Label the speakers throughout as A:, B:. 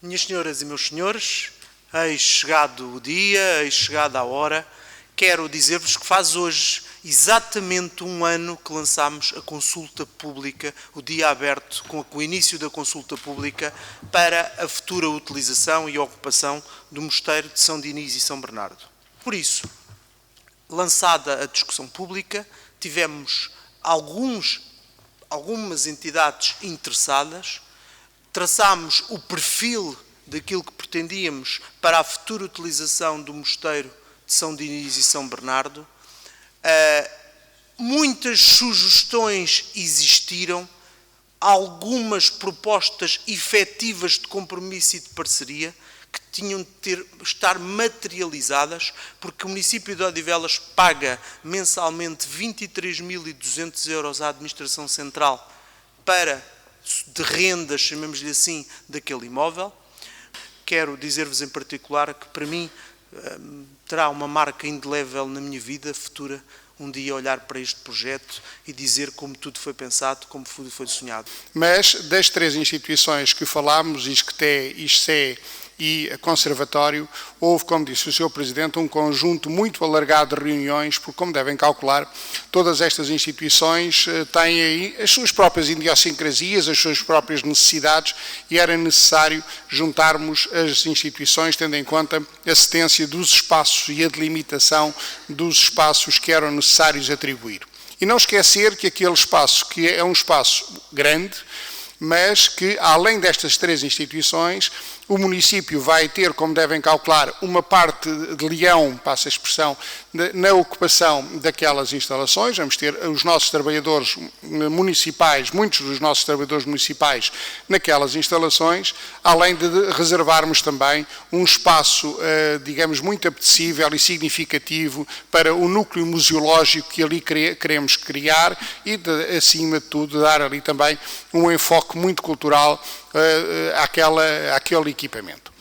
A: Minhas senhoras e meus senhores, eis chegado o dia, eis chegada a hora, quero dizer-vos que faz hoje exatamente um ano que lançámos a consulta pública, o dia aberto com o início da consulta pública para a futura utilização e ocupação do Mosteiro de São Dinis e São Bernardo. Por isso, lançada a discussão pública, tivemos algumas entidades interessadas, traçámos o perfil daquilo que pretendíamos para a futura utilização do Mosteiro de São Dinis e São Bernardo. Muitas sugestões existiram, algumas propostas efetivas de compromisso e de parceria que tinham de estar materializadas, porque o município de Odivelas paga mensalmente 23.200 euros à administração central de rendas, chamemos-lhe assim, daquele imóvel. Quero dizer-vos em particular que, para mim, terá uma marca indelével na minha vida futura, um dia olhar para este projeto e dizer como tudo foi pensado, como tudo foi sonhado.
B: Mas das três instituições que falámos, ISCTE, ISCE e Conservatório, houve, como disse o Sr. Presidente, um conjunto muito alargado de reuniões, porque, como devem calcular, todas estas instituições têm aí as suas próprias idiosincrasias, as suas próprias necessidades, e era necessário juntarmos as instituições, tendo em conta a cedência dos espaços e a delimitação dos espaços que eram necessários atribuir. E não esquecer que aquele espaço, que é um espaço grande, mas que, além destas três instituições, o município vai ter, como devem calcular, uma parte de leão, passa a expressão, na ocupação daquelas instalações. Vamos ter os nossos trabalhadores municipais, muitos dos nossos trabalhadores municipais naquelas instalações, além de reservarmos também um espaço, digamos, muito apetecível e significativo para o núcleo museológico que ali queremos criar e, acima de tudo, dar ali também um enfoque muito cultural àquele equipamento.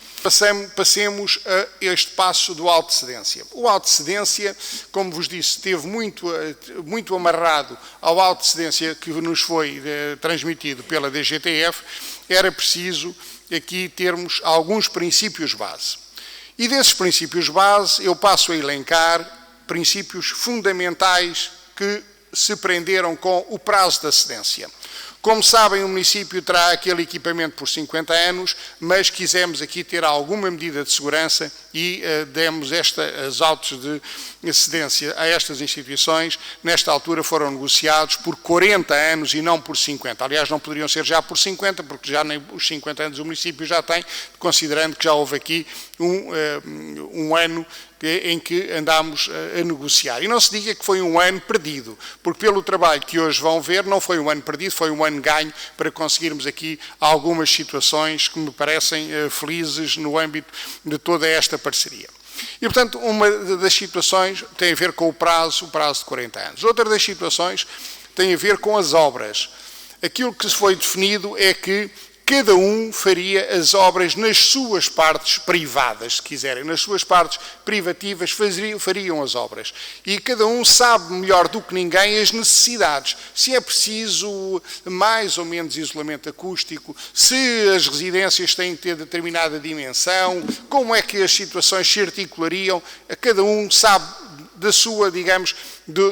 B: Passemos a este passo do Alto de Cedência. O Alto de Cedência, como vos disse, esteve muito amarrado ao Alto de Cedência que nos foi transmitido pela DGTF. Era preciso aqui termos alguns princípios base. E desses princípios base eu passo a elencar princípios fundamentais que se prenderam com o prazo da cedência. Como sabem, o município terá aquele equipamento por 50 anos, mas quisemos aqui ter alguma medida de segurança e demos as autos de cedência a estas instituições. Nesta altura foram negociados por 40 anos e não por 50. Aliás, não poderiam ser já por 50, porque já nem os 50 anos o município já tem, considerando que já houve aqui um ano em que andámos a negociar. E não se diga que foi um ano perdido, porque pelo trabalho que hoje vão ver, não foi um ano perdido, foi um ano ganho para conseguirmos aqui algumas situações que me parecem felizes no âmbito de toda esta parceria. E, portanto, uma das situações tem a ver com o prazo de 40 anos. Outra das situações tem a ver com as obras. Aquilo que se foi definido é que cada um faria as obras nas suas partes privadas, se quiserem, nas suas partes privativas fariam as obras. E cada um sabe melhor do que ninguém as necessidades. Se é preciso mais ou menos isolamento acústico, se as residências têm que ter determinada dimensão, como é que as situações se articulariam, cada um sabe da sua, digamos,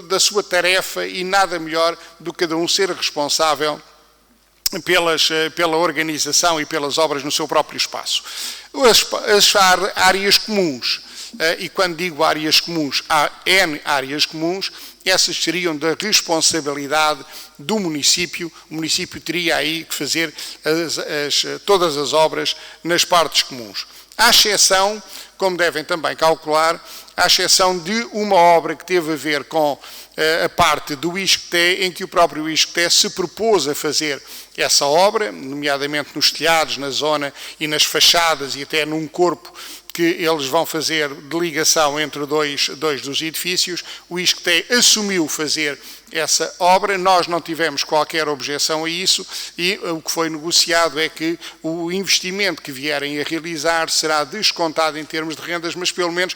B: da sua tarefa e nada melhor do que cada um ser responsável pela organização e pelas obras no seu próprio espaço. As áreas comuns, e quando digo áreas comuns, há N áreas comuns, essas seriam da responsabilidade do município. O município teria aí que fazer todas as obras nas partes comuns. À exceção, como devem também calcular, à exceção de uma obra que teve a ver com a parte do ISCTE, em que o próprio ISCTE se propôs a fazer essa obra, nomeadamente nos telhados, na zona e nas fachadas e até num corpo que eles vão fazer de ligação entre dois dos edifícios. O ISCTE assumiu fazer essa obra, nós não tivemos qualquer objeção a isso e o que foi negociado é que o investimento que vierem a realizar será descontado em termos de rendas, mas pelo menos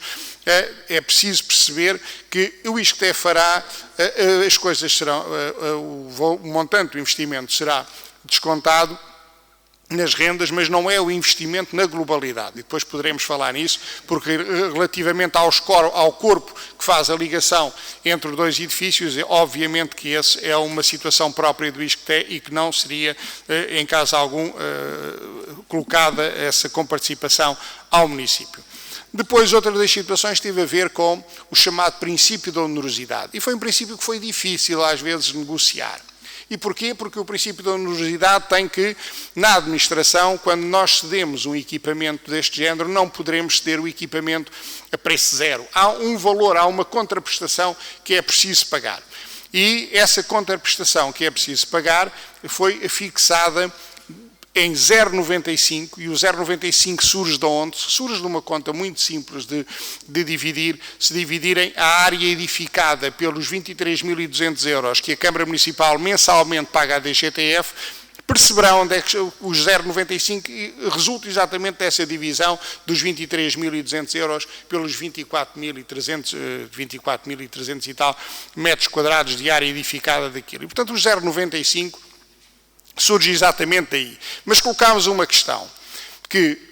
B: é preciso perceber que o ISCTE fará, as coisas serão, o montante do investimento será descontado nas rendas, mas não é o investimento na globalidade. E depois poderemos falar nisso, porque relativamente ao corpo que faz a ligação entre os dois edifícios, obviamente que essa é uma situação própria do ISCTE e que não seria, em caso algum, colocada essa comparticipação ao município. Depois, outra das situações teve a ver com o chamado princípio da onerosidade. E foi um princípio que foi difícil, às vezes, negociar. E porquê? Porque o princípio da onerosidade tem que, na administração, quando nós cedemos um equipamento deste género, não poderemos ceder o equipamento a preço zero. Há um valor, há uma contraprestação que é preciso pagar. E essa contraprestação que é preciso pagar foi fixada em 0,95, e o 0,95 surge de onde? Surge de uma conta muito simples de dividir. Se dividirem a área edificada pelos 23.200 euros que a Câmara Municipal mensalmente paga à DGTF, perceberão onde é que os 0,95 resulta exatamente dessa divisão dos 23.200 euros pelos 24.300 e tal metros quadrados de área edificada daquilo. E, portanto, os 0,95 surge exatamente daí. Mas colocámos uma questão, que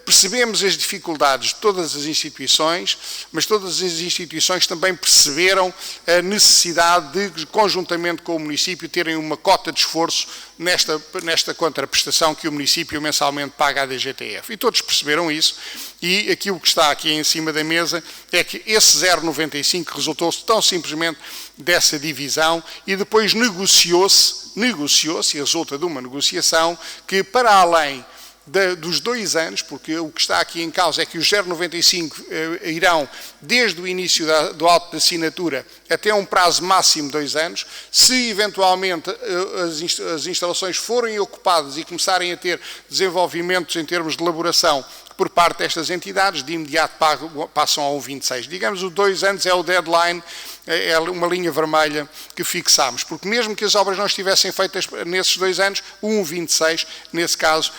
B: percebemos as dificuldades de todas as instituições, mas todas as instituições também perceberam a necessidade de, conjuntamente com o município, terem uma cota de esforço nesta contraprestação que o município mensalmente paga à DGTF. E todos perceberam isso, e aquilo que está aqui em cima da mesa é que esse 0,95 resultou-se tão simplesmente dessa divisão, e depois negociou-se, e resulta de uma negociação que, para além dos 2 anos, porque o que está aqui em causa é que os 0,95 irão desde o início do auto de assinatura até um prazo máximo de 2 anos. Se eventualmente as instalações forem ocupadas e começarem a ter desenvolvimentos em termos de elaboração por parte destas entidades, de imediato passam a 1,26. Digamos, os 2 anos é o deadline, é uma linha vermelha que fixámos, porque mesmo que as obras não estivessem feitas nesses 2 anos, o 1,26, nesse caso,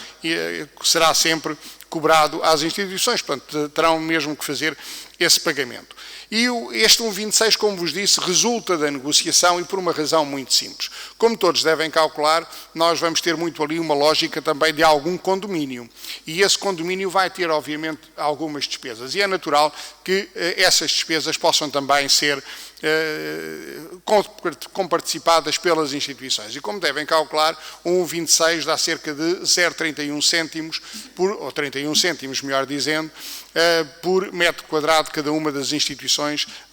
B: será sempre cobrado às instituições, portanto, terão mesmo que fazer esse pagamento. E este 1,26, como vos disse, resulta da negociação e por uma razão muito simples. Como todos devem calcular, nós vamos ter muito ali uma lógica também de algum condomínio. E esse condomínio vai ter, obviamente, algumas despesas. E é natural que essas despesas possam também ser comparticipadas pelas instituições. E como devem calcular, 1,26 dá cerca de 0,31 cêntimos, ou 31 cêntimos, melhor dizendo, por metro quadrado cada uma das instituições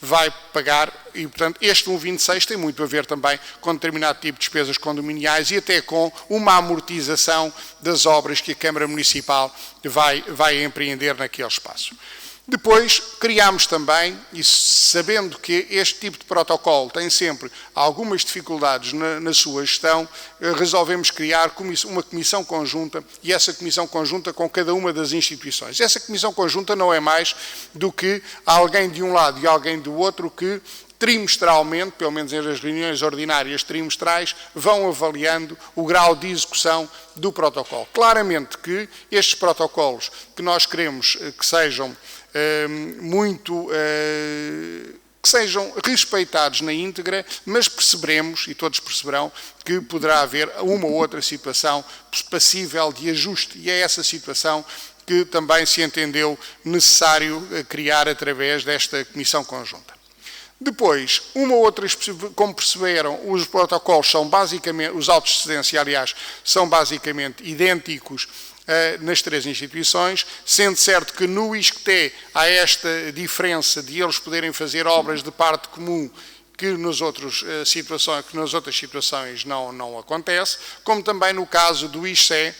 B: vai pagar, e portanto este 1,26 tem muito a ver também com determinado tipo de despesas condominiais e até com uma amortização das obras que a Câmara Municipal vai empreender naquele espaço. Depois criámos também, e sabendo que este tipo de protocolo tem sempre algumas dificuldades na sua gestão, resolvemos criar uma comissão conjunta, e essa comissão conjunta com cada uma das instituições. Essa comissão conjunta não é mais do que alguém de um lado e alguém do outro que trimestralmente, pelo menos nas reuniões ordinárias trimestrais, vão avaliando o grau de execução do protocolo. Claramente que estes protocolos que nós queremos que sejam que sejam respeitados na íntegra, mas perceberemos, e todos perceberão, que poderá haver uma ou outra situação passível de ajuste, e é essa situação que também se entendeu necessário criar através desta comissão conjunta. Depois, uma ou outra, como perceberam, os protocolos são basicamente, os autos de excedência, aliás, são basicamente idênticos nas 3 instituições, sendo certo que no ISCTE há esta diferença de eles poderem fazer obras de parte comum que nas outras situações não acontece, como também no caso do ISCE,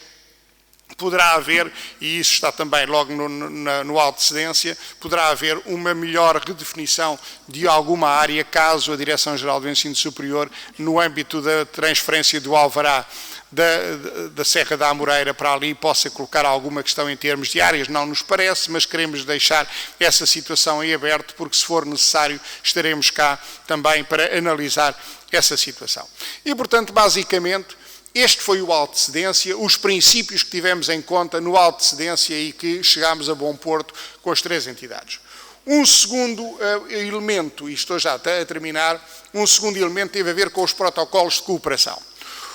B: poderá haver, e isso está também logo no auto de cedência, poderá haver uma melhor redefinição de alguma área, caso a Direção-Geral do Ensino Superior, no âmbito da transferência do alvará da Serra da Amoreira para ali, possa colocar alguma questão em termos de áreas. Não nos parece, mas queremos deixar essa situação em aberto, porque se for necessário estaremos cá também para analisar essa situação. E, portanto, basicamente, este foi o auto de cedência, os princípios que tivemos em conta no auto de cedência e que chegámos a bom porto com as 3 entidades. Um segundo elemento, e estou já até a terminar, um segundo elemento teve a ver com os protocolos de cooperação.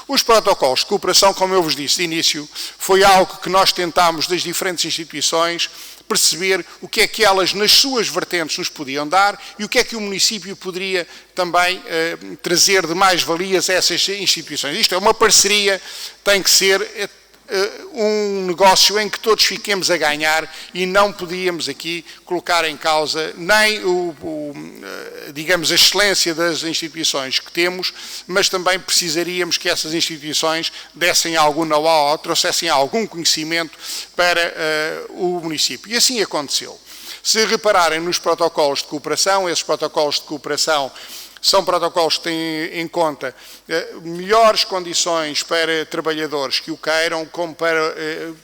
B: Os protocolos de cooperação, como eu vos disse de início, foi algo que nós tentámos das diferentes instituições perceber o que é que elas, nas suas vertentes, nos podiam dar e o que é que o município poderia também trazer de mais-valias a essas instituições. Isto é uma parceria, tem que ser um negócio em que todos fiquemos a ganhar e não podíamos aqui colocar em causa nem digamos, a excelência das instituições que temos, mas também precisaríamos que essas instituições dessem algum know-how, trouxessem algum conhecimento para o município. E assim aconteceu. Se repararem nos protocolos de cooperação, esses protocolos de cooperação são protocolos que têm em conta melhores condições para trabalhadores que o queiram, como para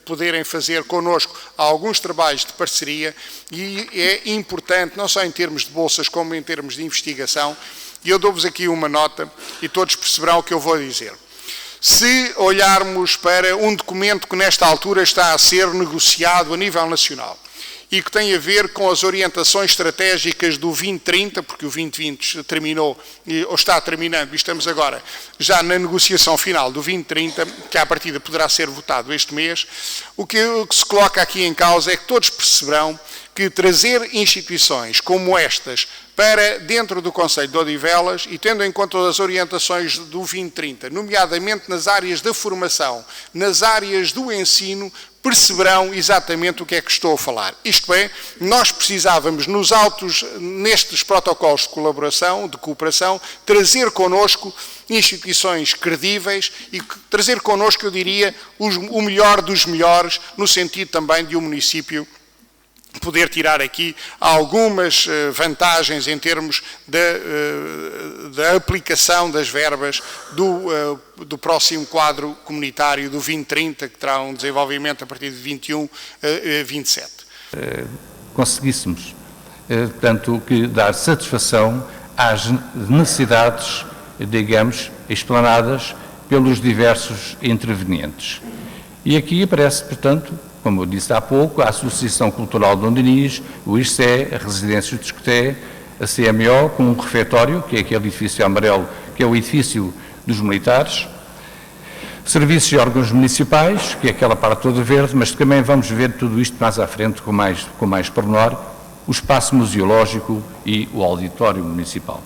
B: poderem fazer connosco alguns trabalhos de parceria, e é importante, não só em termos de bolsas, como em termos de investigação, e eu dou-vos aqui uma nota e todos perceberão o que eu vou dizer. Se olharmos para um documento que nesta altura está a ser negociado a nível nacional, e que tem a ver com as orientações estratégicas do 2030, porque o 2020 terminou, ou está terminando, e estamos agora já na negociação final do 2030, que à partida poderá ser votado este mês. O que se coloca aqui em causa é que todos perceberão que trazer instituições como estas para dentro do Concelho de Odivelas e tendo em conta as orientações do 2030, nomeadamente nas áreas da formação, nas áreas do ensino, perceberão exatamente o que é que estou a falar. Isto é, nós precisávamos, nestes protocolos de colaboração, de cooperação, trazer connosco instituições credíveis e trazer connosco, eu diria, o melhor dos melhores, no sentido também de um município poder tirar aqui algumas vantagens em termos da aplicação das verbas do próximo quadro comunitário do 2030, que terá um desenvolvimento a partir de 21 a 27.
C: Conseguíssemos, portanto, que dar satisfação às necessidades, digamos, explanadas pelos diversos intervenientes. E aqui aparece, portanto, como eu disse há pouco, a Associação Cultural de Ondeniz, o ISCE, a Residência de Escoté, a CMO, com um refeitório, que é aquele edifício amarelo, que é o edifício dos militares, serviços e órgãos municipais, que é aquela parte toda verde, mas também vamos ver tudo isto mais à frente, com mais pormenor, o espaço museológico e o auditório municipal.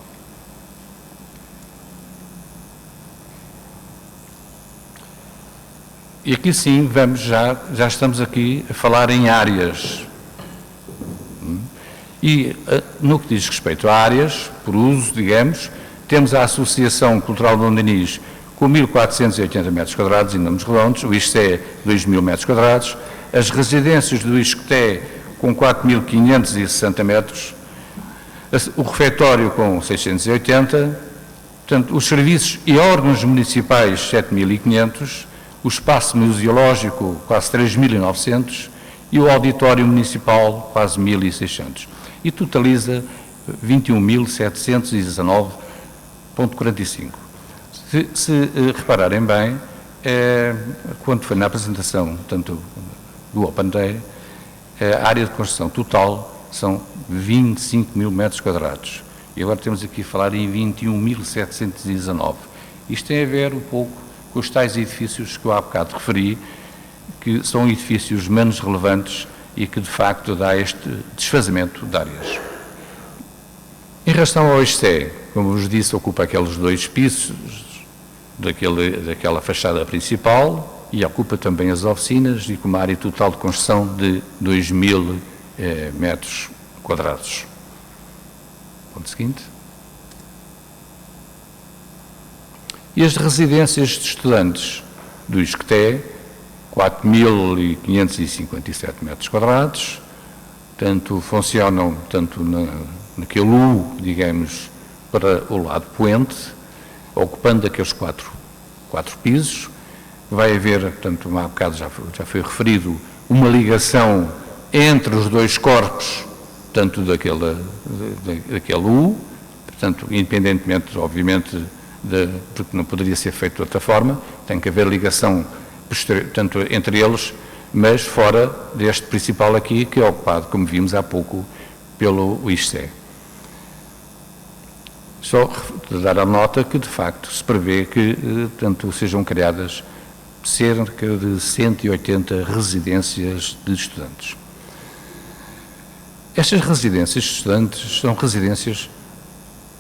C: E aqui sim, já estamos aqui a falar em áreas. E no que diz respeito a áreas, por uso, digamos, temos a Associação Cultural de Ondeniz com 1.480 metros quadrados em números redondos, o ISCE 2.000 metros quadrados, as residências do Escoté com 4.560 metros, o refeitório com 680, portanto, os serviços e órgãos municipais 7.500, o espaço museológico quase 3.900 e o auditório municipal quase 1.600. E totaliza 21.719,45. Se repararem bem, quando foi na apresentação, tanto do Open Day, a área de construção total são 25.000 metros quadrados. E agora temos aqui a falar em 21.719. Isto tem a ver um pouco com os tais edifícios que eu há bocado referi, que são edifícios menos relevantes e que de facto dá este desfazamento de áreas. Em relação ao ISCE, como vos disse, ocupa aqueles 2 pisos daquela fachada principal e ocupa também as oficinas e com uma área total de construção de 2.000 metros quadrados. Ponto seguinte. E as residências de estudantes do Escoté, 4.557 metros quadrados, funcionam naquele U, digamos, para o lado poente, ocupando aqueles quatro pisos. Vai haver, portanto, há bocado já foi referido, uma ligação entre os 2 corpos, tanto daquele U, portanto, independentemente, obviamente, porque não poderia ser feito de outra forma, tem que haver ligação tanto entre eles, mas fora deste principal aqui, que é ocupado, como vimos há pouco, pelo ISCE. Só dar a nota que, de facto, se prevê que, tanto sejam criadas cerca de 180 residências de estudantes. Estas residências de estudantes são residências,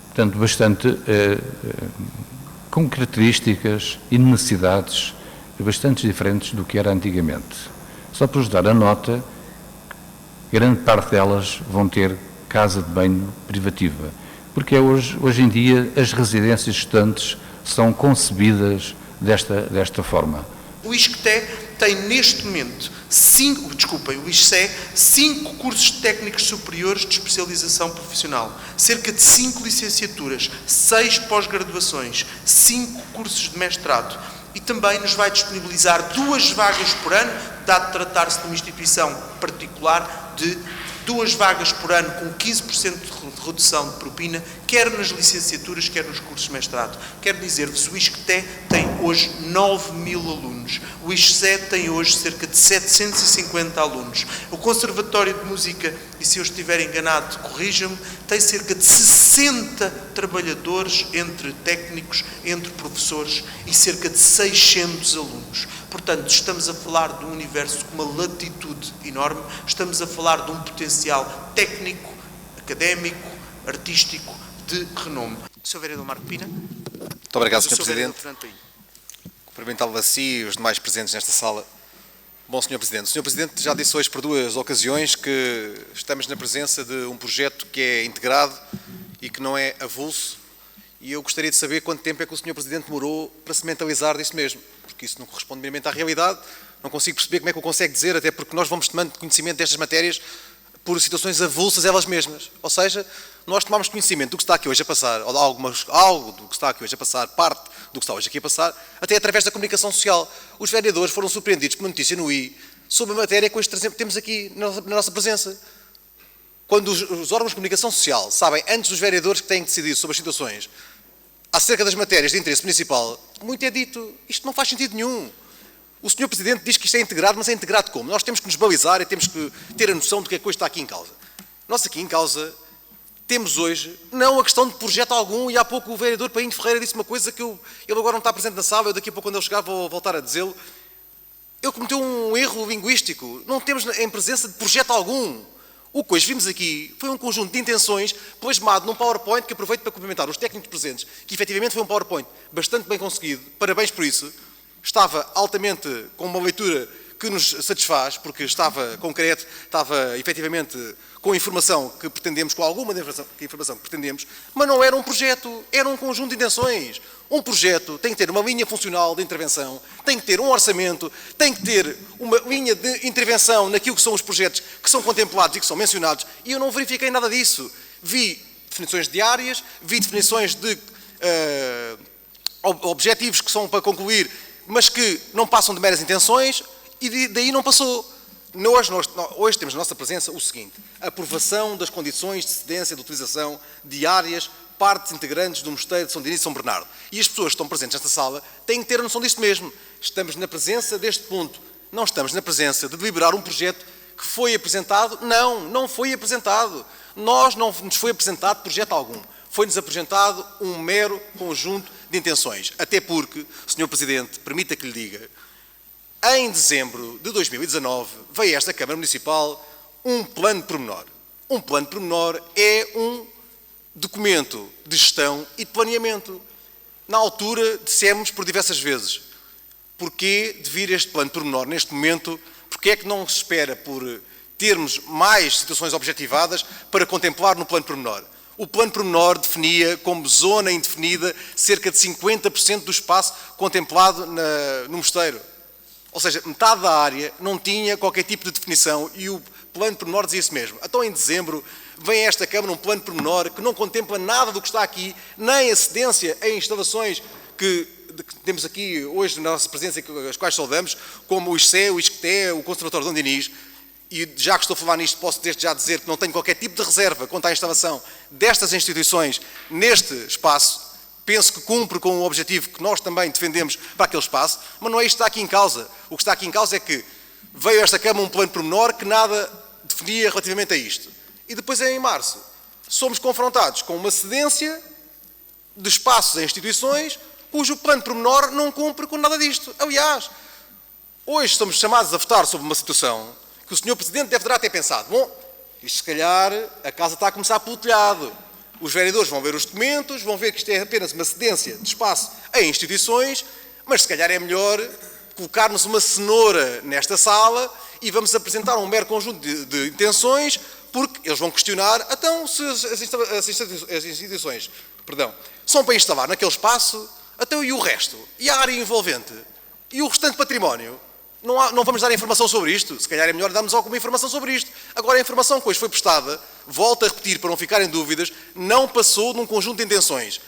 C: portanto, bastante com características e necessidades bastante diferentes do que era antigamente. Só para vos dar a nota, grande parte delas vão ter casa de banho privativa, porque hoje em dia as residências de estudantes são concebidas desta forma.
A: O ISCTE tem neste momento 5 cursos técnicos superiores de especialização profissional, cerca de 5 licenciaturas, 6 pós-graduações, 5 cursos de mestrado e também nos vai disponibilizar 2 vagas por ano, dado tratar-se de uma instituição particular, de 2 vagas por ano com 15% de redução de propina, quer nas licenciaturas, quer nos cursos de mestrado. Quero dizer-vos, o ISCTE tem hoje 9.000 alunos. O ISCE tem hoje cerca de 750 alunos. O Conservatório de Música, e se eu estiver enganado, corrijam-me, tem cerca de 60 trabalhadores, entre técnicos, entre professores, e cerca de 600 alunos. Portanto, estamos a falar de um universo com uma latitude enorme, estamos a falar de um potencial técnico, académico, artístico, de renome. Sr. Vereador Marco Pina.
D: Muito obrigado, Sr. Presidente. Cumprimentá-lo a si e os demais presentes nesta sala. Bom, Sr. Presidente. O Sr. Presidente já disse hoje por 2 ocasiões que estamos na presença de um projeto que é integrado e que não é avulso. E eu gostaria de saber quanto tempo é que o Sr. Presidente demorou para se mentalizar disso mesmo, porque isso não corresponde meramente à realidade. Não consigo perceber como é que o consegue dizer, até porque nós vamos tomando conhecimento destas matérias por situações avulsas elas mesmas. Ou seja, nós tomamos conhecimento do que está aqui hoje a passar, ou algo do que está aqui hoje a passar, parte do que está hoje aqui a passar, até através da comunicação social. Os vereadores foram surpreendidos por uma notícia no I sobre a matéria que hoje temos aqui na nossa presença. Quando os órgãos de comunicação social sabem, antes dos vereadores que têm que decidir sobre as situações acerca das matérias de interesse municipal, muito é dito. Isto não faz sentido nenhum. O Sr. Presidente diz que isto é integrado, mas é integrado como? Nós temos que nos balizar e temos que ter a noção do que é que hoje está aqui em causa. Nós aqui em causa temos hoje não a questão de projeto algum, e há pouco o vereador Painho Ferreira disse uma coisa que ele agora não está presente na sala, eu daqui a pouco quando ele chegar vou voltar a dizê-lo. Ele cometeu um erro linguístico. Não temos em presença de projeto algum. O que hoje vimos aqui foi um conjunto de intenções plasmado num PowerPoint que aproveito para cumprimentar os técnicos presentes, que efetivamente foi um PowerPoint bastante bem conseguido, parabéns por isso. Estava altamente com uma leitura que nos satisfaz, porque estava concreto, estava efetivamente com a informação que pretendemos, com alguma informação que pretendemos, mas não era um projeto, era um conjunto de intenções. Um projeto tem que ter uma linha funcional de intervenção, tem que ter um orçamento, tem que ter uma linha de intervenção naquilo que são os projetos que são contemplados e que são mencionados, e eu não verifiquei nada disso. Vi definições de áreas, vi definições de objetivos que são para concluir, mas que não passam de meras intenções, e daí não passou. Hoje temos na nossa presença o seguinte: a aprovação das condições de cedência de utilização de áreas, partes integrantes do Mosteiro de São Denis e São Bernardo. E as pessoas que estão presentes nesta sala têm que ter a noção disto mesmo. Estamos na presença deste ponto. Não estamos na presença de deliberar um projeto que foi apresentado. Não foi apresentado. Não nos foi apresentado projeto algum. Foi-nos apresentado um mero conjunto de intenções. Até porque, Sr. Presidente, permita que lhe diga, em dezembro de 2019 veio a esta Câmara Municipal um plano de pormenor. Um plano de pormenor é um documento de gestão e de planeamento. Na altura, dissemos por diversas vezes, porquê de vir este plano de pormenor neste momento? Porquê é que não se espera por termos mais situações objetivadas para contemplar no plano de pormenor? O plano de pormenor definia como zona indefinida cerca de 50% do espaço contemplado no mosteiro. Ou seja, metade da área não tinha qualquer tipo de definição e o plano de pormenor dizia isso mesmo. Então, em dezembro, vem a esta Câmara um plano de pormenor que não contempla nada do que está aqui, nem a cedência em instalações que temos aqui hoje na nossa presença, as quais saudamos, como o ISCE, o ISCTE, o Conservatório de Dom Dinis. E já que estou a falar nisto, posso desde já dizer que não tenho qualquer tipo de reserva quanto à instalação destas instituições neste espaço. Penso que cumpre com o objetivo que nós também defendemos para aquele espaço, mas não é isto que está aqui em causa. O que está aqui em causa é que veio a esta Câmara um plano de pormenor que nada definia relativamente a isto. E depois, em março, somos confrontados com uma cedência de espaços em instituições cujo plano pormenor não cumpre com nada disto. Aliás, hoje somos chamados a votar sobre uma situação que o Sr. Presidente deverá ter pensado. Bom, isto se calhar a casa está a começar pelo telhado. Os vereadores vão ver os documentos, vão ver que isto é apenas uma cedência de espaço em instituições, mas se calhar é melhor colocarmos uma cenoura nesta sala e vamos apresentar um mero conjunto de intenções, porque eles vão questionar, então, se as instituições são para instalar naquele espaço, então e o resto? E a área envolvente? E o restante património? Não vamos dar informação sobre isto? Se calhar é melhor darmos alguma informação sobre isto. Agora, a informação que hoje foi prestada, volto a repetir para não ficarem dúvidas, não passou num conjunto de intenções.